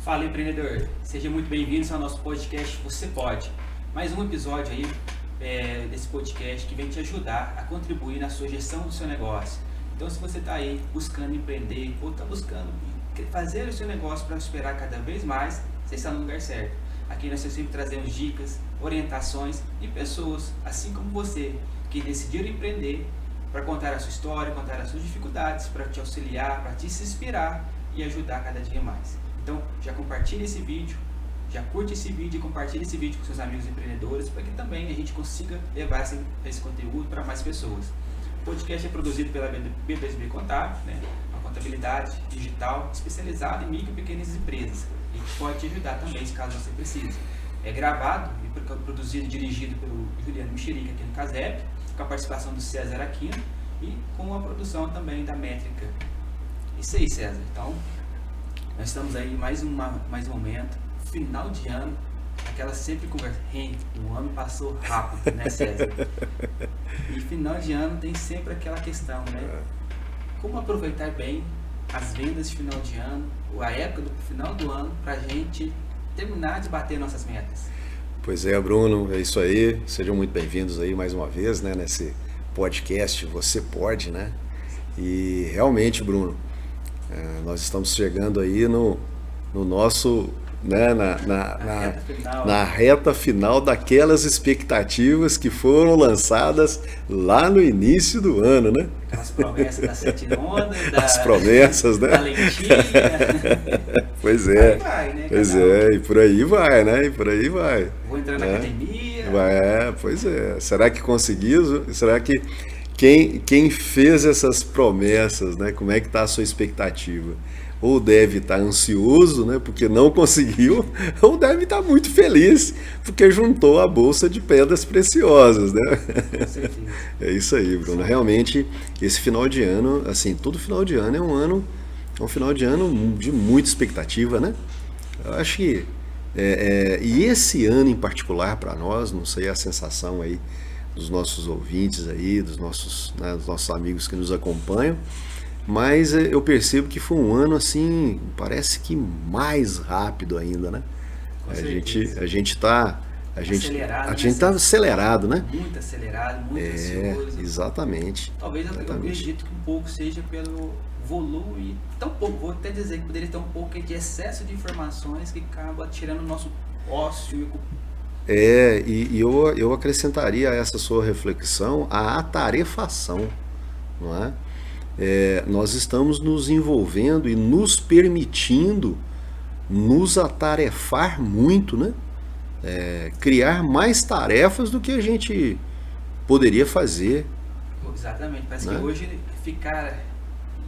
Fala, empreendedor, seja muito bem-vindo ao nosso podcast Você Pode. Mais um episódio aí desse podcast que vem te ajudar a contribuir na sua gestão do seu negócio. Então, se você está aí buscando empreender ou está buscando fazer o seu negócio para prosperar cada vez mais, você está no lugar certo. Aqui nós sempre trazemos dicas, orientações e pessoas, assim como você, que decidiram empreender para contar a sua história, contar as suas dificuldades, para te auxiliar, para te se inspirar e ajudar cada dia mais. Então, já compartilha esse vídeo, já curte esse vídeo e compartilha esse vídeo com seus amigos empreendedores para que também a gente consiga levar esse conteúdo para mais pessoas. O podcast é produzido pela B2B Contábil, uma contabilidade digital especializada em micro e pequenas empresas e que pode te ajudar também, caso você precise. É gravado e produzido e dirigido pelo Juliano Mexerica aqui no Casep, com a participação do César Aquino e com a produção também da Métrica. Isso aí, César. Então, nós estamos aí mais um momento, final de ano, aquela sempre conversa. O ano passou rápido, né, César? E final de ano tem sempre aquela questão, né? Como aproveitar bem as vendas de final de ano, ou a época do final do ano, para a gente terminar de bater nossas metas. Pois é, Bruno, é isso aí. Sejam muito bem-vindos aí mais uma vez, né, nesse podcast Você Pode, né? E realmente, Bruno, nós estamos chegando aí no nosso, né, na reta final daquelas expectativas que foram lançadas lá no início do ano, né? Aquelas promessas da Sete Onda, as promessas, né? Da lentilha. Pois é. Aí vai, né? Pois é, e por aí vai, né? E por aí vai. Vou entrar na academia. Pois é. Será que conseguiu? Será que quem fez essas promessas, né? Como é que está a sua expectativa? Ou deve estar ansioso, né, porque não conseguiu, ou deve estar muito feliz, porque juntou a bolsa de pedras preciosas, né? Com certeza. É isso aí, Bruno. Realmente, esse final de ano, assim, todo final de ano é um final de ano de muita expectativa, né? Eu acho que, e esse ano em particular para nós, não sei a sensação aí dos nossos ouvintes aí, dos nossos amigos que nos acompanham, mas eu percebo que foi um ano assim, parece que mais rápido ainda, né? A gente está acelerado, né? Muito acelerado, muito ansioso. Exatamente. Talvez eu acredito que um pouco seja pelo volume, tão pouco, vou até dizer que poderia ter um pouco de excesso de informações que acaba tirando o nosso ócio. E eu acrescentaria a essa sua reflexão a atarefação, não é? Nós estamos nos envolvendo e nos permitindo nos atarefar muito, né? Criar mais tarefas do que a gente poderia fazer. Exatamente, parece, né? Que hoje ficar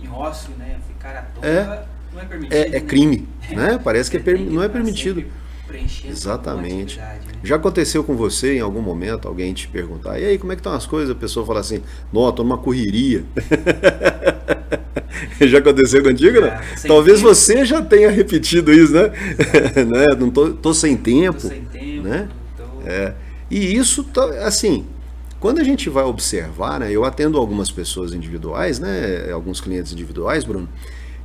em ócio, né? Ficar à toa não é permitido. É crime, né? Parece que não é permitido. Exatamente. Né? Já aconteceu com você em algum momento alguém te perguntar: e aí, como é que estão as coisas? A pessoa fala assim: não, estou numa correria. Já aconteceu contigo, né? Talvez tempo. Você já tenha repetido isso, né? Né? Não tô sem tempo. Tô sem tempo. Né? E isso, assim, quando a gente vai observar, né? Eu atendo algumas pessoas individuais, né? Alguns clientes individuais, Bruno,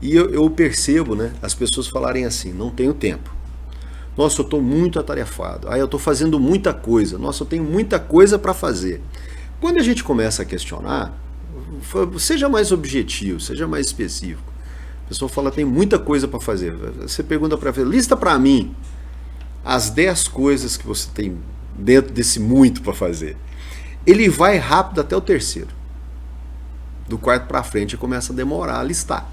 e eu percebo, né? As pessoas falarem assim: não tenho tempo. Nossa, eu estou muito atarefado. Eu estou fazendo muita coisa. Nossa, eu tenho muita coisa para fazer. Quando a gente começa a questionar, seja mais objetivo, seja mais específico. A pessoa fala: tem muita coisa para fazer. Você pergunta para ela: lista para mim as 10 coisas que você tem dentro desse muito para fazer. Ele vai rápido até o terceiro. Do quarto para frente começa a demorar a listar.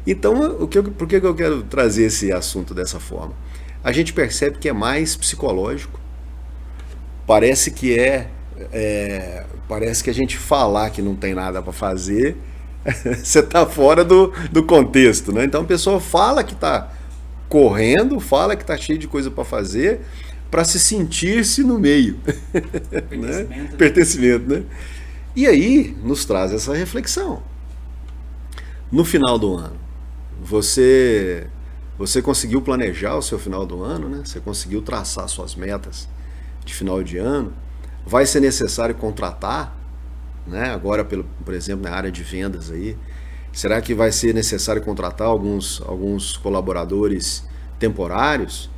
Então, por que eu quero trazer esse assunto dessa forma? A gente percebe que é mais psicológico. Parece que parece que a gente falar que não tem nada para fazer, você está fora do contexto, né? Então a pessoa fala que está correndo, fala que está cheio de coisa para fazer, para se sentir-se no meio. Pertencimento, né? E aí nos traz essa reflexão. No final do ano, você conseguiu planejar o seu final do ano, né? Você conseguiu traçar suas metas de final de ano. Vai ser necessário contratar, né? Agora, por exemplo, na área de vendas aí, será que vai ser necessário contratar alguns colaboradores temporários,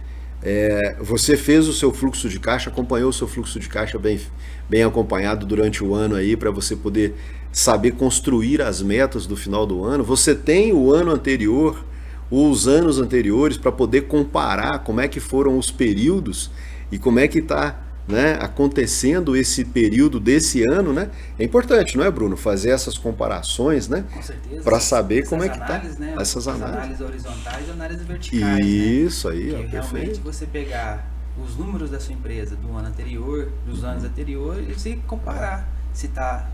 você fez o seu fluxo de caixa, acompanhou o seu fluxo de caixa bem acompanhado durante o ano aí, para você poder saber construir as metas do final do ano. Você tem o ano anterior, os anos anteriores, para poder comparar como é que foram os períodos e como é que está, né, acontecendo esse período desse ano, né? É importante, não é, Bruno? Fazer essas comparações, né? Com certeza. Para saber como é que está, né? essas análises horizontais e análises verticais. Isso, né? aí, que ó, realmente perfeito. você pegar os números da sua empresa do ano anterior, dos anos anteriores, e comparar se está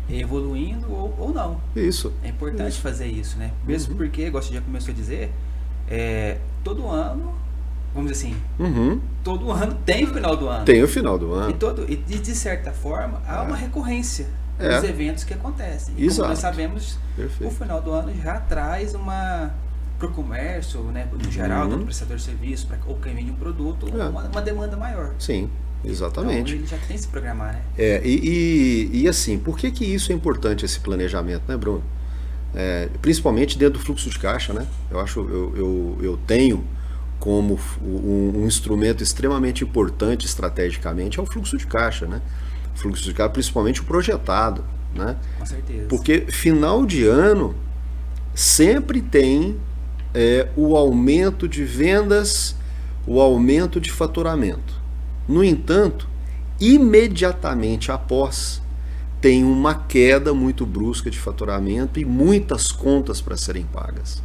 evoluindo ou não. Isso. É importante fazer isso, né? Mesmo porque, igual você já começou a dizer, todo ano, vamos dizer assim, todo ano tem o final do ano. Tem o final do ano. E de certa forma, há uma recorrência dos eventos que acontecem. E como nós sabemos, o final do ano já traz para o comércio, né, no geral, do prestador de serviço, ou quem vende um produto, uma demanda maior. Sim, exatamente. Então ele já tem que se programar, né? E assim, por que isso é importante, esse planejamento, né, Bruno? Principalmente dentro do fluxo de caixa, né? Eu tenho como um instrumento extremamente importante estrategicamente é o fluxo de caixa, né? O fluxo de caixa, principalmente o projetado, né? Com certeza. Porque final de ano sempre tem o aumento de vendas, o aumento de faturamento. No entanto, imediatamente após, tem uma queda muito brusca de faturamento e muitas contas para serem pagas.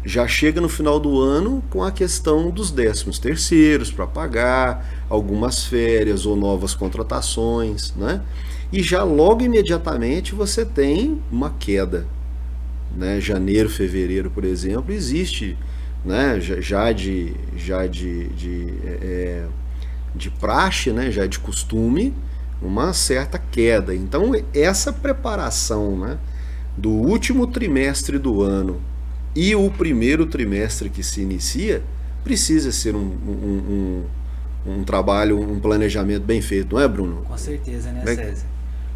Já chega no final do ano com a questão dos 13º para pagar, algumas férias ou novas contratações, né? E já logo imediatamente você tem uma queda, né? Janeiro, fevereiro, por exemplo, existe, né? já de praxe, né? Já de costume, uma certa queda. Então essa preparação, né, do último trimestre do ano e o primeiro trimestre que se inicia precisa ser um trabalho, um planejamento bem feito, não é, Bruno? Com certeza, né, César?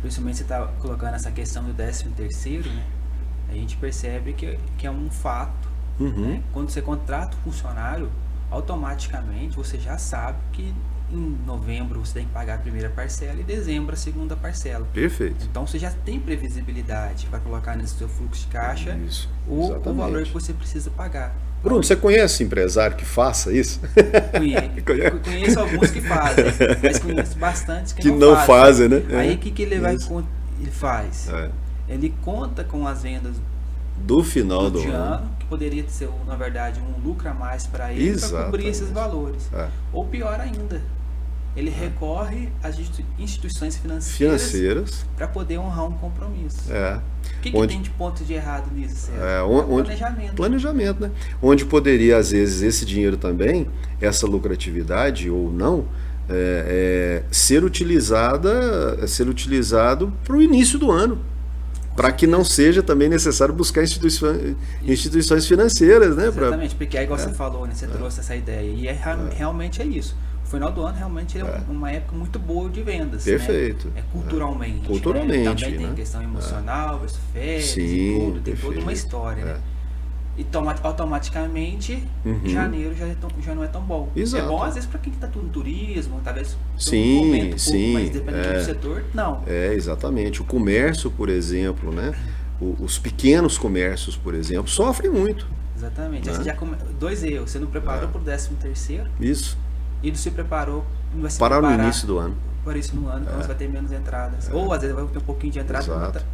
Principalmente você está colocando essa questão do 13º, né? A gente percebe que é um fato, né? Quando você contrata um funcionário, automaticamente você já sabe que em novembro você tem que pagar a primeira parcela e em dezembro a segunda parcela. Perfeito. Então você já tem previsibilidade para colocar nesse seu fluxo de caixa o valor que você precisa pagar. Bruno, você conhece empresário que faça isso? Conheço alguns que fazem, mas conheço bastantes que não fazem, né? Aí o que ele faz? Ele conta com as vendas do final do ano, que poderia ser, na verdade, um lucro a mais para ele, para cobrir esses valores. Ou pior ainda, ele recorre às instituições financeiras para poder honrar um compromisso. O que tem de ponto de errado nisso? Planejamento. Planejamento, né? Onde poderia, às vezes, esse dinheiro também, essa lucratividade ou não, ser utilizado para o início do ano. Para que não seja também necessário buscar instituições financeiras, né? Exatamente, porque é igual você falou, né? Você trouxe essa ideia. E realmente é isso. O final do ano realmente é uma época muito boa de vendas. Perfeito. Né? Culturalmente. Culturalmente. Né? Também tem questão emocional, férias e tudo. Tem toda uma história, né? E automaticamente, janeiro já não é tão bom. Exato. É bom às vezes para quem está no turismo, talvez sim, um momento mas dependendo do setor, não. Exatamente. O comércio, por exemplo, né? Os pequenos comércios, por exemplo, sofrem muito. Exatamente. Aí você já dois erros. Você não preparou para o 13º. Isso. E não se preparou, não vai se parar preparar no início do ano. Para isso no ano, então você vai ter menos entradas. Ou às vezes vai ter um pouquinho de entrada. Exato.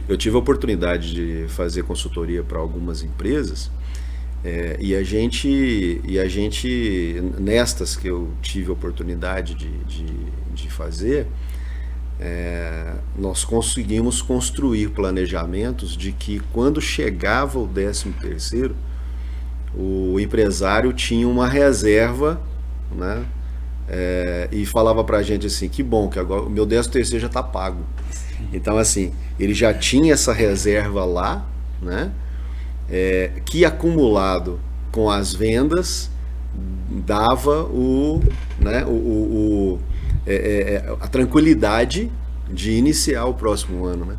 Eu tive a oportunidade de fazer consultoria para algumas empresas e a gente, nestas que eu tive a oportunidade de fazer, nós conseguimos construir planejamentos de que quando chegava o 13º, o empresário tinha uma reserva, né? E falava para a gente assim, que bom, que agora o meu 13º já está pago. Então, assim, ele já tinha essa reserva lá, né? Que acumulado com as vendas dava a tranquilidade de iniciar o próximo ano, né?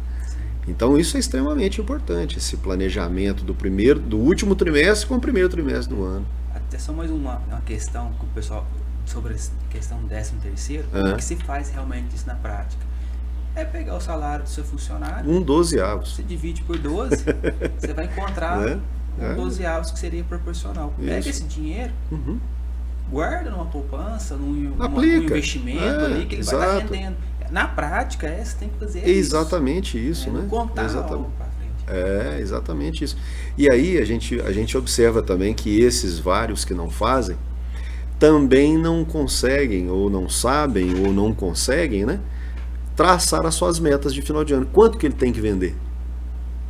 Então isso é extremamente importante, esse planejamento do último trimestre com o primeiro trimestre do ano. Até só mais uma questão que o pessoal, sobre a questão do 13º, como que se faz realmente isso na prática? É pegar o salário do seu funcionário, 1/12. você divide por 12, você vai encontrar Né? 1/12 que seria proporcional. Pega esse dinheiro, guarda numa poupança, num investimento ali que ele vai estar rendendo. Na prática, você tem que fazer exatamente isso, né? Contar Exatamente. pra frente. É, exatamente isso. E aí a gente observa também que esses vários que não fazem também não conseguem, ou não sabem, ou não conseguem, né? Traçar as suas metas de final de ano. Quanto que ele tem que vender?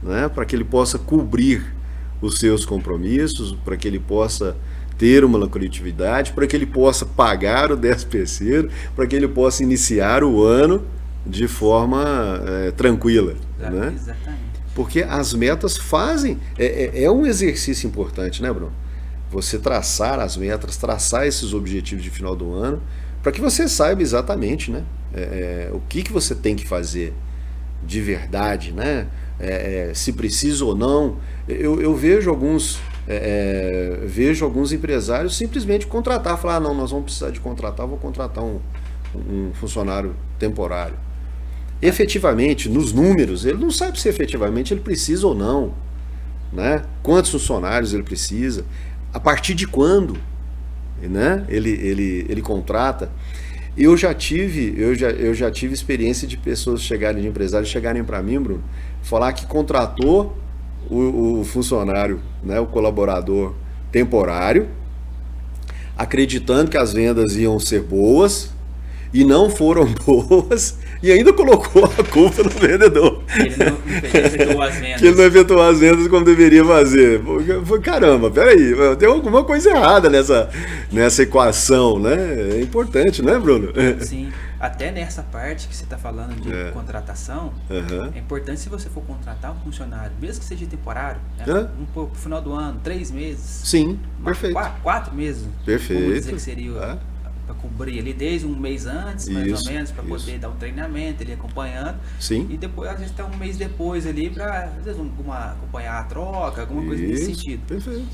Né? Para que ele possa cobrir os seus compromissos, para que ele possa ter uma lucratividade, para que ele possa pagar o 13º, para que ele possa iniciar o ano de forma tranquila. Né? Exatamente. Porque as metas fazem... É um exercício importante, né, Bruno? Você traçar as metas, traçar esses objetivos de final do ano, para que você saiba exatamente, né, o que você tem que fazer de verdade, né? Se precisa ou não. Eu vejo alguns empresários simplesmente contratar, falar, não, nós vamos precisar de contratar, vou contratar um funcionário temporário. Efetivamente, nos números, ele não sabe se efetivamente ele precisa ou não, né? Quantos funcionários ele precisa, a partir de quando, né? ele contrata. Eu já tive experiência de pessoas de empresários chegarem para mim, Bruno, falar que contratou o funcionário, né, o colaborador temporário, acreditando que as vendas iam ser boas e não foram boas, e ainda colocou a culpa no vendedor. Ele não efetuou as vendas. Que ele não efetuou as vendas como deveria fazer. Caramba, peraí, tem alguma coisa errada nessa equação, né? É importante, né, Bruno? Sim, até nessa parte que você está falando de contratação, é importante, se você for contratar um funcionário, mesmo que seja temporário, pro final do ano, 3 meses. Sim, perfeito. 4 meses. Perfeito. Vamos dizer que seria para cobrir ali desde um mês antes, mais ou menos, para poder dar um treinamento, ele acompanhando. Sim. E depois a gente está um mês depois ali para, às vezes, acompanhar a troca, alguma coisa nesse sentido. Perfeito.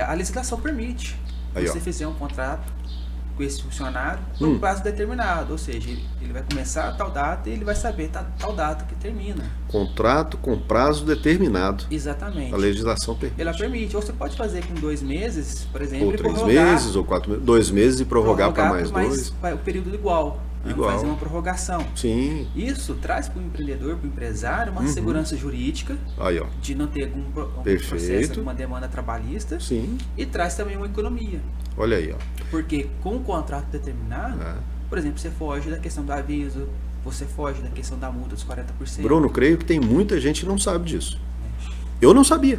A legislação permite você fazer um contrato com esse funcionário por um prazo determinado, ou seja, ele vai começar a tal data e ele vai saber tal data que termina. Contrato com prazo determinado. Exatamente. A legislação permite. Ela permite. Ou você pode fazer com 2 meses, por exemplo, ou 3 meses, ou 4 meses, 2 meses e prorrogar para mais 2. O período igual. Fazer uma prorrogação. Sim. Isso traz para o empreendedor, para o empresário, uma segurança jurídica. Aí, ó. De não ter algum processo, alguma demanda trabalhista. Sim. E traz também uma economia. Olha aí, ó. Porque com o contrato determinado, por exemplo, você foge da questão do aviso, você foge da questão da multa dos 40%. Bruno, creio que tem muita gente que não sabe disso. Eu não sabia.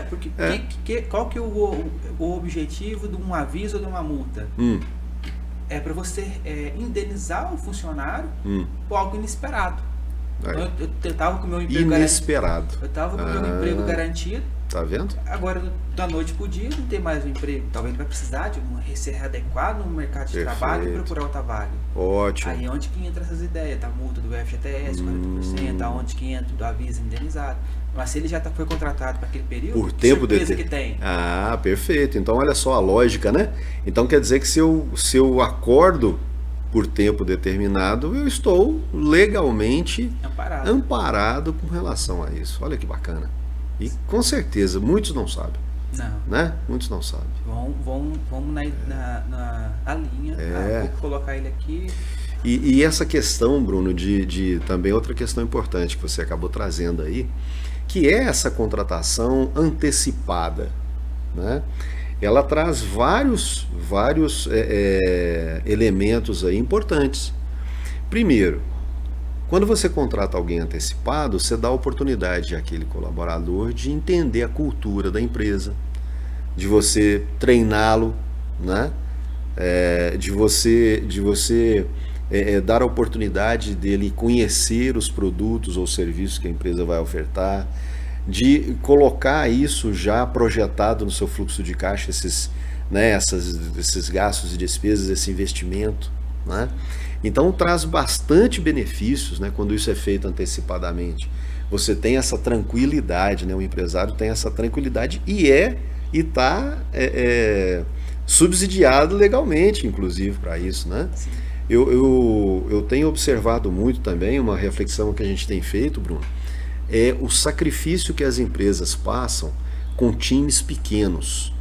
Porque qual que é o objetivo de um aviso ou de uma multa? É para você indenizar o funcionário por algo inesperado. Então, eu estava com o meu emprego inesperado. Eu estava com o meu emprego garantido. Tá vendo? Agora, da noite pro dia, não tem mais um emprego. Talvez ele vai precisar de ser adequado no mercado de trabalho e procurar outra vaga. Ótimo. Aí onde que entra essas ideias? Tá, multa do FGTS, 40%, aonde que entra do aviso indenizado. Mas se ele já foi contratado para aquele período, por tempo que tem. Ah, perfeito. Então olha só a lógica, né? Então quer dizer que se eu acordo por tempo determinado, eu estou legalmente amparado com relação a isso. Olha que bacana. E com certeza, muitos não sabem. Não. Né? Muitos não sabem. Vamos na linha. Vou colocar ele aqui. E essa questão, Bruno, de também outra questão importante que você acabou trazendo aí, que é essa contratação antecipada, né? Ela traz vários elementos aí importantes. Primeiro, quando você contrata alguém antecipado, você dá a oportunidade àquele colaborador de entender a cultura da empresa, de você treiná-lo, né? De você dar a oportunidade dele conhecer os produtos ou serviços que a empresa vai ofertar, de colocar isso já projetado no seu fluxo de caixa, esses gastos e despesas, esse investimento, né? Então traz bastante benefícios, né, quando isso é feito antecipadamente. Você tem essa tranquilidade, né, o empresário tem essa tranquilidade e está subsidiado legalmente, inclusive, para isso, né? Sim. Eu tenho observado muito também, uma reflexão que a gente tem feito, Bruno, é o sacrifício que as empresas passam com times pequenos,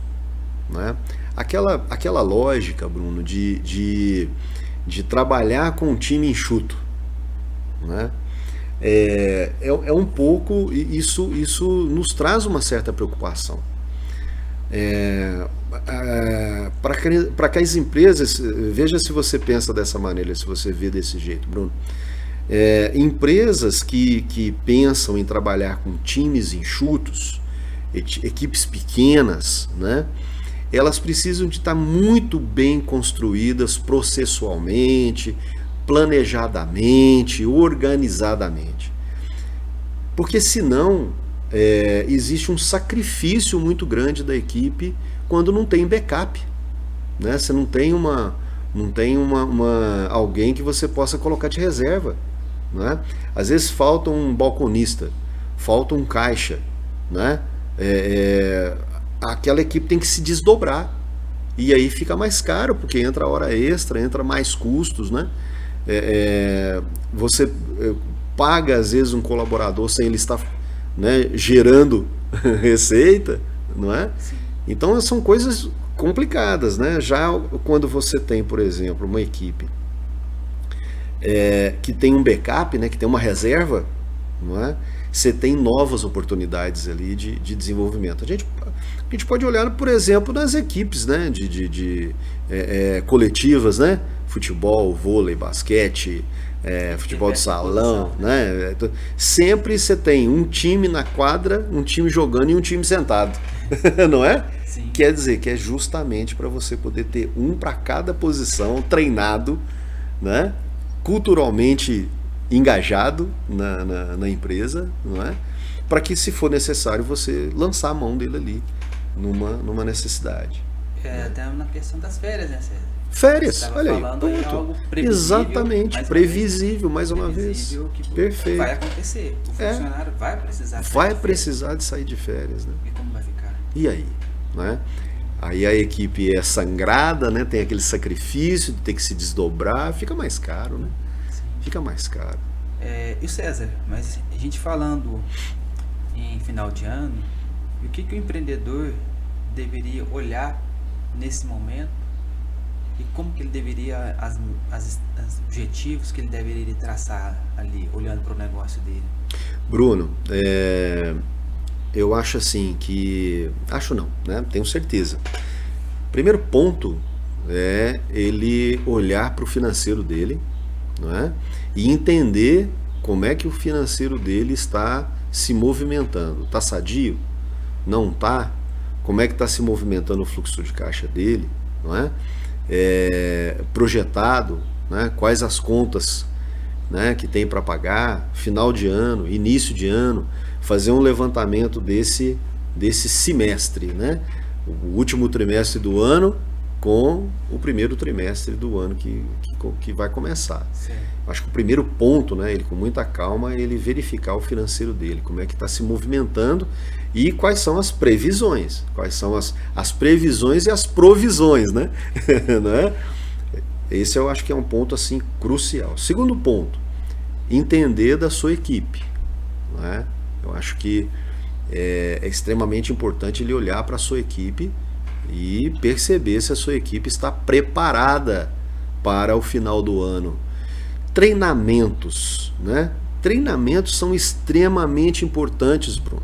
né? Aquela lógica, Bruno, de trabalhar com um time enxuto, né? É um pouco, isso nos traz uma certa preocupação. Para que as empresas, veja se você pensa dessa maneira, se você vê desse jeito, Bruno. Empresas que pensam em trabalhar com times enxutos, equipes pequenas, né? Elas precisam de estar muito bem construídas processualmente, planejadamente, organizadamente. Porque senão existe um sacrifício muito grande da equipe quando não tem backup, né? Você não tem alguém que você possa colocar de reserva, né? Às vezes falta um balconista, falta um caixa, né? Aquela equipe tem que se desdobrar e aí fica mais caro porque entra hora extra, entra mais custos, né? Você paga às vezes um colaborador sem ele estar, né, gerando receita, não é? Sim. Então são coisas complicadas, né? Já quando você tem, por exemplo, uma equipe que tem um backup, né, que tem uma reserva, não é? Você tem novas oportunidades ali de desenvolvimento. A gente pode olhar, por exemplo, nas equipes, né, coletivas, né? Futebol, vôlei, basquete, futebol de salão, né? Sempre você tem um time na quadra, um time jogando e um time sentado, não é? Sim. Quer dizer que é justamente para você poder ter um para cada posição, treinado, né? Culturalmente engajado na empresa, não é? Para que, se for necessário, você lançar a mão dele ali numa necessidade. Até na questão das férias, né, César? Férias, olha aí, Falando aí algo ponto. previsível, Exatamente, previsível, mais uma vez. Que Perfeito. vai acontecer. O funcionário vai precisar sair Vai de férias. precisar de sair de férias, né? E como vai ficar? E aí, né? Aí a equipe é sangrada, né? Tem aquele sacrifício de ter que se desdobrar, fica mais caro, né? Sim. Fica mais caro. E o César, mas a gente falando em final de ano, o que o empreendedor deveria olhar nesse momento e como que ele deveria, os objetivos que ele deveria traçar ali, olhando para o negócio dele? Bruno, eu acho assim que... Acho não, né? Tenho certeza. Primeiro ponto é ele olhar para o financeiro dele, não é? E entender como é que o financeiro dele está se movimentando. Está sadio? Não está? Como é que está se movimentando o fluxo de caixa dele? Não é? Projetado, né? Quais as contas, né, que tem para pagar, final de ano, início de ano, fazer um levantamento desse semestre, né? O último trimestre do ano com o primeiro trimestre do ano que vai começar. Sim. Acho que o primeiro ponto, né, ele com muita calma, ele verificar o financeiro dele, como é que está se movimentando e quais são as previsões, quais são as previsões e as provisões, né? Né? Esse eu acho que é um ponto assim crucial. Segundo ponto, entender da sua equipe, né? Eu acho que é extremamente importante ele olhar para a sua equipe e perceber se a sua equipe está preparada para o final do ano. Treinamentos, né? Treinamentos são extremamente importantes, Bruno.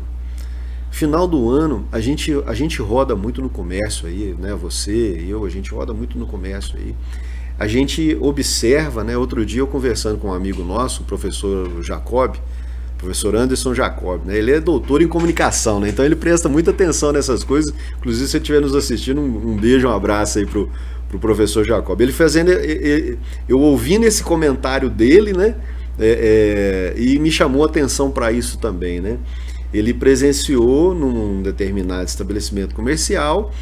Final do ano, a gente roda muito no comércio aí, né? Você e eu, a gente roda muito no comércio aí. A gente observa, né? Outro dia eu conversando com um amigo nosso, o professor Jacob, professor Anderson Jacob, né? Ele é doutor em comunicação, né? Então ele presta muita atenção nessas coisas. Inclusive, se você estiver nos assistindo, um beijo, um abraço aí pro professor Jacob. Ele fazendo, eu ouvindo esse comentário dele, né? E me chamou a atenção para isso também, né? Ele presenciou num determinado estabelecimento comercial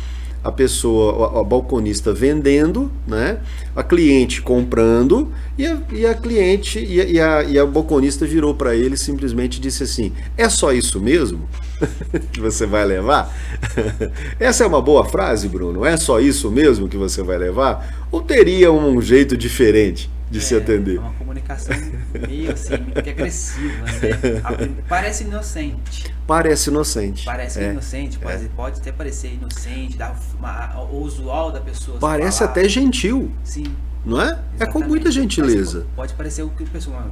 a pessoa, a balconista vendendo, né? A cliente comprando e a cliente e a balconista virou para ele e simplesmente disse assim: é só isso mesmo que você vai levar? Essa é uma boa frase, Bruno? É só isso mesmo que você vai levar? Ou teria um jeito diferente de se atender? É uma comunicação meio assim, meio que agressiva, né? Parece inocente. Parece inocente. Parece inocente, pode até parecer inocente, o usual da pessoa. Parece falar. até gentil. Sim. Não é? Exatamente. É com muita gentileza. Pode parecer o que a pessoa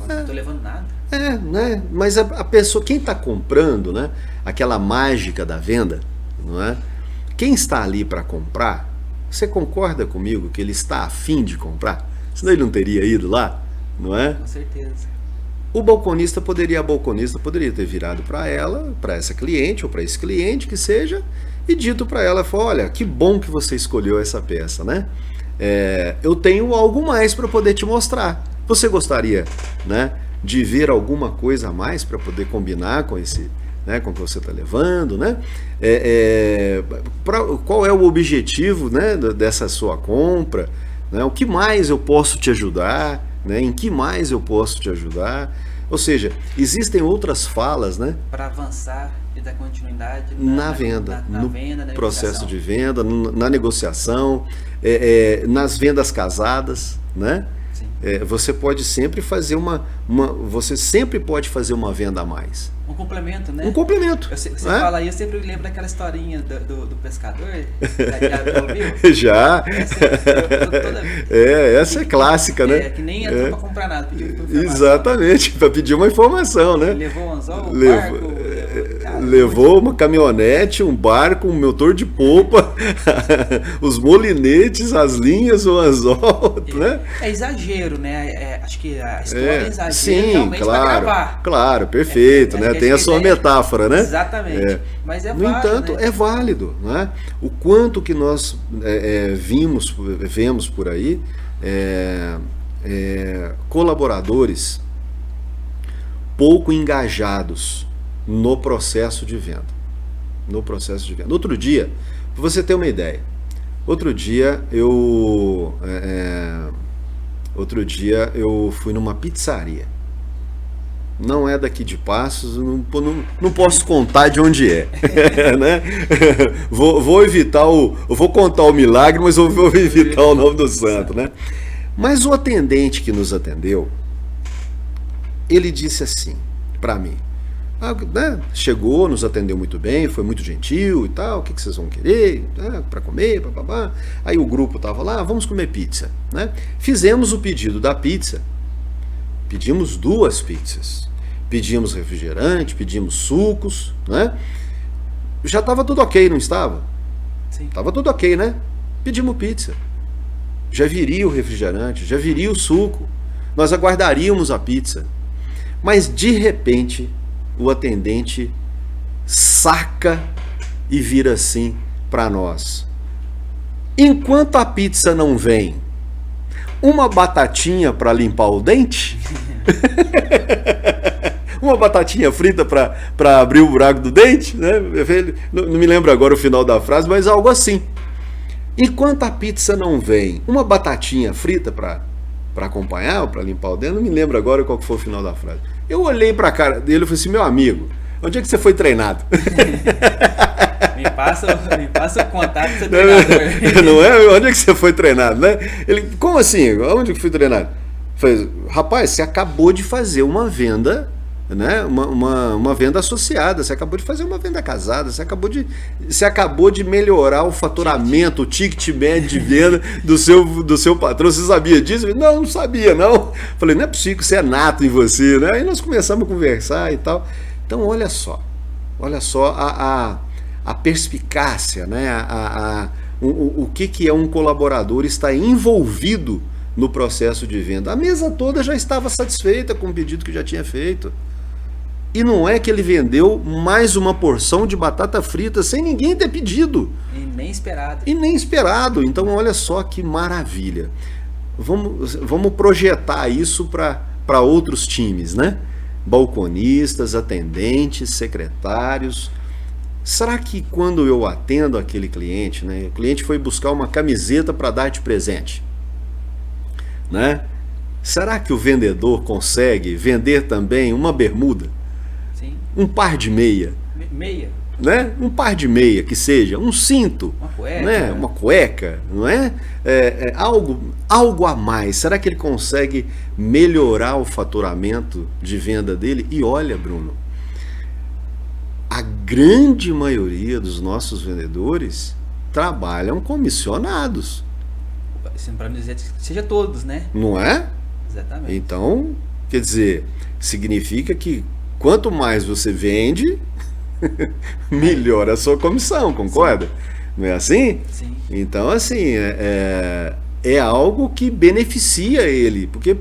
não estou levando nada. Né? Mas a pessoa, quem está comprando, né? Aquela mágica da venda, não é? Quem está ali para comprar, você concorda comigo que ele está afim de comprar? Senão ele não teria ido lá, não é? Com certeza. A balconista poderia ter virado para ela, para essa cliente ou para esse cliente que seja, e dito para ela, olha, que bom que você escolheu essa peça, né? Eu tenho algo mais para poder te mostrar. Você gostaria, né, de ver alguma coisa a mais para poder combinar com esse, né, com o que você está levando, né? Qual é o objetivo, né, dessa sua compra? Né? O que mais eu posso te ajudar? Né? Em que mais eu posso te ajudar? Ou seja, existem outras falas, né? Para avançar e dar continuidade na venda, na no venda, na processo de venda, na negociação, nas vendas casadas, né? Você pode sempre fazer você sempre pode fazer uma venda a mais. Um complemento, né? Um complemento. Você fala aí, eu sempre lembro daquela historinha do pescador. Já ouviu? Já. Essa é clássica, né? Que nem entrou para comprar nada, pediu informação. Exatamente, para pedir uma informação, né? Levou um anzol, um barco. Levou uma caminhonete, um barco, um motor de polpa, os molinetes, as linhas, o anzol, né? É exagero, né? Acho que a história é exagero. Sim, realmente claro, para gravar. claro, perfeito, né? Tem a sua metáfora, né? Exatamente. Mas no entanto, né? é válido, né? O quanto que nós vemos por aí colaboradores pouco engajados no processo de venda. Outro dia, para você ter uma ideia, outro dia eu fui numa pizzaria. Não é daqui de Passos, não posso contar de onde é. Né? Vou evitar eu vou contar o milagre, mas eu vou evitar o nome do santo, né? Mas o atendente que nos atendeu, ele disse assim para mim, né? Chegou, nos atendeu muito bem, foi muito gentil e tal, o que vocês vão querer, para comer, bababá. Aí o grupo estava lá, vamos comer pizza, né? Fizemos o pedido da pizza, pedimos 2 pizzas, pedimos refrigerante, pedimos sucos, né? Já estava tudo ok, não estava? Sim. Estava tudo ok, né? Pedimos pizza, já viria o refrigerante, já viria o suco, nós aguardaríamos a pizza, mas de repente o atendente saca e vira assim para nós: enquanto a pizza não vem, uma batatinha para limpar o dente? Uma batatinha frita para abrir o buraco do dente, né? Não me lembro agora o final da frase, mas algo assim. Enquanto a pizza não vem, uma batatinha frita para acompanhar, para limpar o dente, não me lembro agora qual que foi o final da frase. Eu olhei para a cara dele e falei assim: meu amigo, onde é que você foi treinado? Me passa o contato do seu treinador. Não é? Onde é que você foi treinado, né? Ele, como assim? Onde que fui treinado? Falei, rapaz, você acabou de fazer uma venda, né? Uma venda associada, você acabou de fazer uma venda casada, você acabou de melhorar o faturamento, o ticket médio de venda do seu patrão. Você sabia disso? Não sabia, não. Falei, não é possível que isso é nato em você, né? Aí nós começamos a conversar e tal. Então, olha só a perspicácia, né? O que é um colaborador estar envolvido no processo de venda. A mesa toda já estava satisfeita com o pedido que já tinha feito. E não é que ele vendeu mais uma porção de batata frita sem ninguém ter pedido. E nem esperado. Então, olha só que maravilha. Vamos projetar isso para outros times, né? Balconistas, atendentes, secretários. será que quando eu atendo aquele cliente, né, o cliente foi buscar uma camiseta para dar de presente, né? Será que o vendedor consegue vender também uma bermuda? Sim. Um par de meia? Meia. Né? Um par de meia que seja, um cinto, Uma cueca. né? Uma cueca, não é? Algo a mais. Será que ele consegue melhorar o faturamento de venda dele? E olha, Bruno, a grande maioria dos nossos vendedores trabalham comissionados, Para não dizer que seja todos, né? não é? Exatamente. Então, quer dizer, significa que quanto mais você vende, melhor a sua comissão, concorda? Sim. Não é assim? Sim. Então, assim, é algo que beneficia ele, porque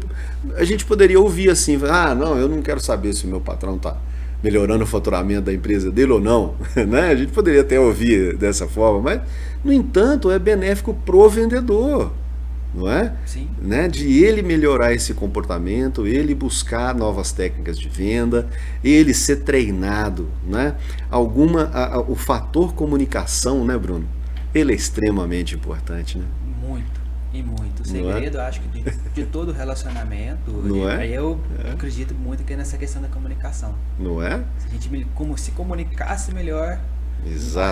a gente poderia ouvir assim, não, eu não quero saber se o meu patrão está melhorando o faturamento da empresa dele ou não, né? A gente poderia até ouvir dessa forma, mas, no entanto, é benéfico pro vendedor, não é? Sim. Né? De ele melhorar esse comportamento, ele buscar novas técnicas de venda, ele ser treinado, né? O fator comunicação, né, Bruno? Ele é extremamente importante, né? Muito. E muito. O segredo, acho que de todo relacionamento, não é? Eu acredito muito que é nessa questão da comunicação. Não é? Se a gente se comunicasse melhor,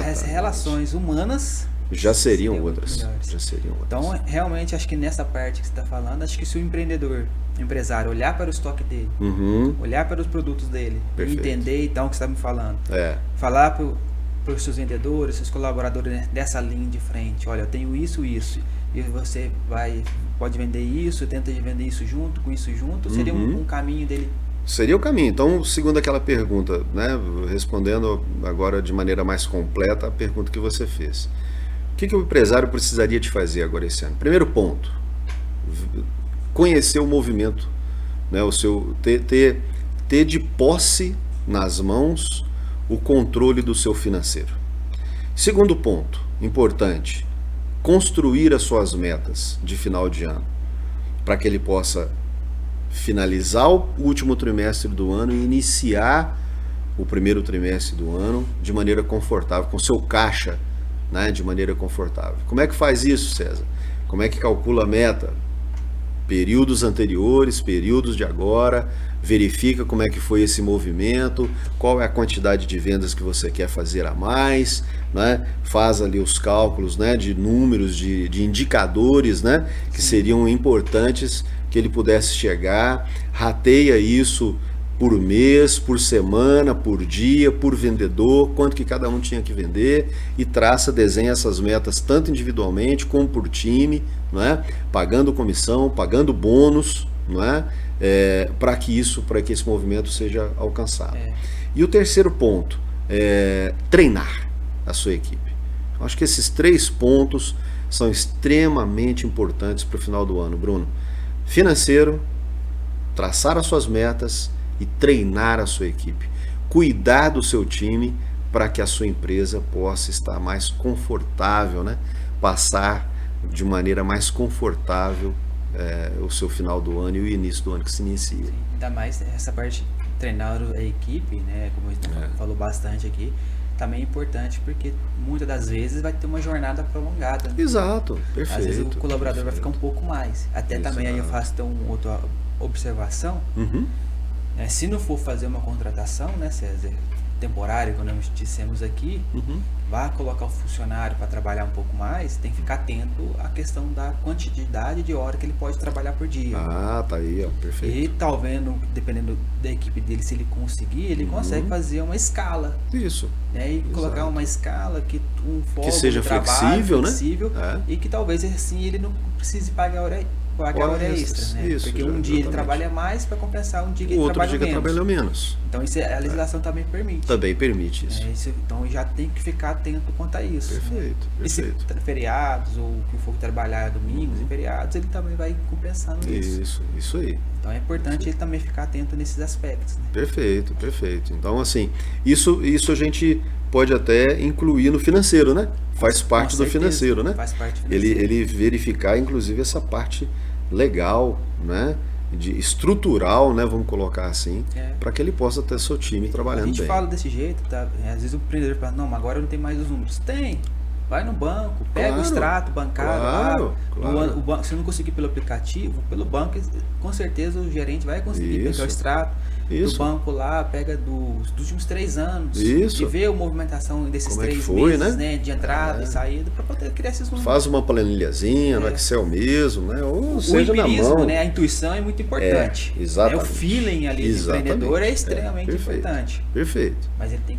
as relações humanas já seriam outras. Então, realmente, acho que nessa parte que você está falando, acho que se o empresário olhar para o estoque dele, olhar para os produtos dele, entender então o que você está me falando, falar para os seus vendedores, seus colaboradores dessa linha de frente, olha, eu tenho isso, e você pode vender isso, tenta vender isso junto, com isso junto, seria um caminho dele. Seria o caminho. Então, segundo aquela pergunta, né, respondendo agora de maneira mais completa a pergunta que você fez. O que o empresário precisaria de fazer agora esse ano? Primeiro ponto, conhecer o movimento, né, ter de posse nas mãos o controle do seu financeiro. Segundo ponto, importante, construir as suas metas de final de ano, para que ele possa finalizar o último trimestre do ano e iniciar o primeiro trimestre do ano de maneira confortável, com seu caixa, né, de maneira confortável. Como é que faz isso, César? Como é que calcula a meta? Períodos anteriores, períodos de agora, verifica como é que foi esse movimento, qual é a quantidade de vendas que você quer fazer a mais, né? Faz ali os cálculos, né, de números, de indicadores, né, que seriam importantes que ele pudesse chegar, rateia isso por mês, por semana, por dia, por vendedor, quanto que cada um tinha que vender e desenha essas metas tanto individualmente como por time, não é? Pagando comissão, pagando bônus, não é? Para que esse movimento seja alcançado. E o terceiro ponto é treinar a sua equipe. Eu acho que esses 3 pontos são extremamente importantes para o final do ano, Bruno. Financeiro, traçar as suas metas e treinar a sua equipe. Cuidar do seu time para que a sua empresa possa estar mais confortável, né? Passar de maneira mais confortável o seu final do ano e o início do ano que se inicia. Sim, ainda mais essa parte de treinar a equipe, né? Como a gente falou bastante aqui, também é importante porque muitas das vezes vai ter uma jornada prolongada. Né? Exato, perfeito. Às vezes o colaborador vai ficar um pouco mais. Até também aí eu faço outra observação. Se não for fazer uma contratação, né, César, temporária, como nós dissemos aqui, vá colocar o funcionário para trabalhar um pouco mais, tem que ficar atento à questão da quantidade de hora que ele pode trabalhar por dia. Tá aí, ó, perfeito. E talvez, dependendo da equipe dele, se ele conseguir, ele consegue fazer uma escala. Isso. Né, e colocar uma escala que que seja flexível, né? E que talvez assim ele não precise pagar hora extra, né? Isso, porque um dia ele trabalha mais para compensar um dia que o ele outro trabalha dia menos. Trabalha menos. Então isso a legislação também permite. Também permite isso. Então já tem que ficar atento quanto a isso. Perfeito, né? E se feriados ou que for trabalhar domingos e feriados, ele também vai compensando isso. Isso aí. Então é importante ele também ficar atento nesses aspectos. Né? Perfeito. Então assim, isso a gente pode até incluir no financeiro, né? Faz parte do financeiro, né? Faz parte do financeiro. Ele verificar, inclusive, essa parte legal, né? estrutural, né, vamos colocar assim, É. para que ele possa ter seu time A trabalhando gente bem. fala desse jeito, tá? Às vezes o empreendedor fala, não, mas agora eu não tenho mais os números. Tem. Vai no banco, pega Claro, o extrato bancário claro, lá. claro. O banco, se não conseguir pelo aplicativo, pelo banco, com certeza o gerente vai conseguir pegar o extrato Isso. do banco lá, pega dos últimos 3 anos. Isso. E vê a movimentação desses Como é que 3 foi, meses, né? de entrada e saída, para poder criar esses números. Faz uma planilhazinha no Excel mesmo, né? Ou O seja na empirismo, mão. né? A intuição é muito importante. exatamente. O feeling ali do Exatamente. empreendedor é extremamente Perfeito. importante. Perfeito. Mas ele tem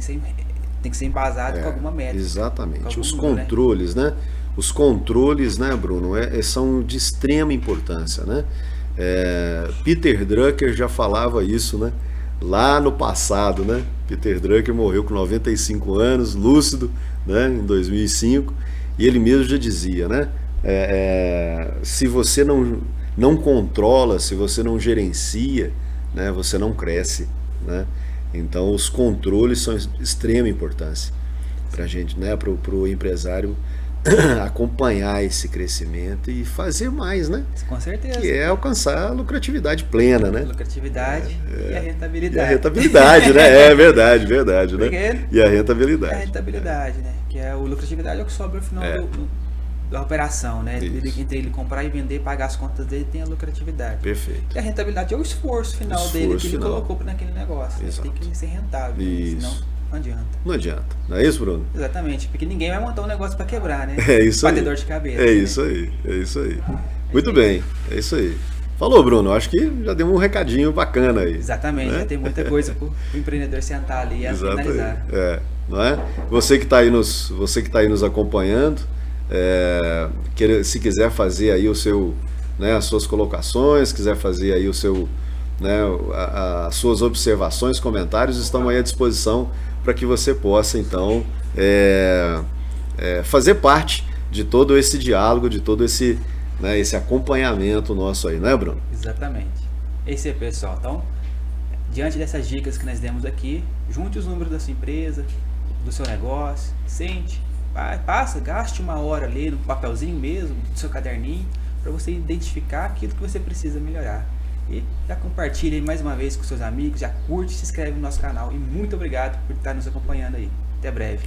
que ser embasado com alguma métrica. Exatamente. com algum Os número, controles, né? Os controles, né, Bruno, são de extrema importância, né? Peter Drucker já falava isso, né? Lá no passado, né? Peter Drucker morreu com 95 anos, lúcido, né? Em 2005, e ele mesmo já dizia, né? Se você não controla, se você não gerencia, né? Você não cresce, né? Então os controles são de extrema importância para a gente, né? Para o empresário acompanhar esse crescimento e fazer mais, né? Com certeza. Que é alcançar a lucratividade plena, né? Lucratividade e a E a rentabilidade. rentabilidade, né? É verdade, verdade, né? Porque E a rentabilidade. a rentabilidade, né? Que é o lucratividade é o que sobra no final da operação, né? Entre ele comprar e vender, pagar as contas dele, tem a lucratividade. Perfeito. E a rentabilidade é o esforço final dele que ele colocou naquele negócio. Exato. Tem que ser rentável, senão não adianta. Não adianta. Não é isso, Bruno? Exatamente, porque ninguém vai montar um negócio para quebrar, né? É isso aí. Pra ter dor de cabeça. É né? isso aí, é isso aí. Muito bem, é isso aí. Falou, Bruno. Acho que já deu um recadinho bacana aí. Exatamente, né? já tem muita coisa pro empreendedor sentar ali e analisar. Não é? Você que está aí nos acompanhando, se quiser fazer aí o seu, né, as suas colocações, quiser fazer aí o seu, né, as suas observações, comentários, estão aí à disposição para que você possa então fazer parte de todo esse diálogo, de todo esse, né, esse acompanhamento nosso aí, né, Bruno? Exatamente. Esse é, pessoal. Então, diante dessas dicas que nós demos aqui, junte os números da sua empresa, do seu negócio, sente, gaste uma hora ali no papelzinho mesmo, no seu caderninho, para você identificar aquilo que você precisa melhorar. E já compartilhe aí mais uma vez com seus amigos, já curte, se inscreve no nosso canal e muito obrigado por estar nos acompanhando aí. Até breve.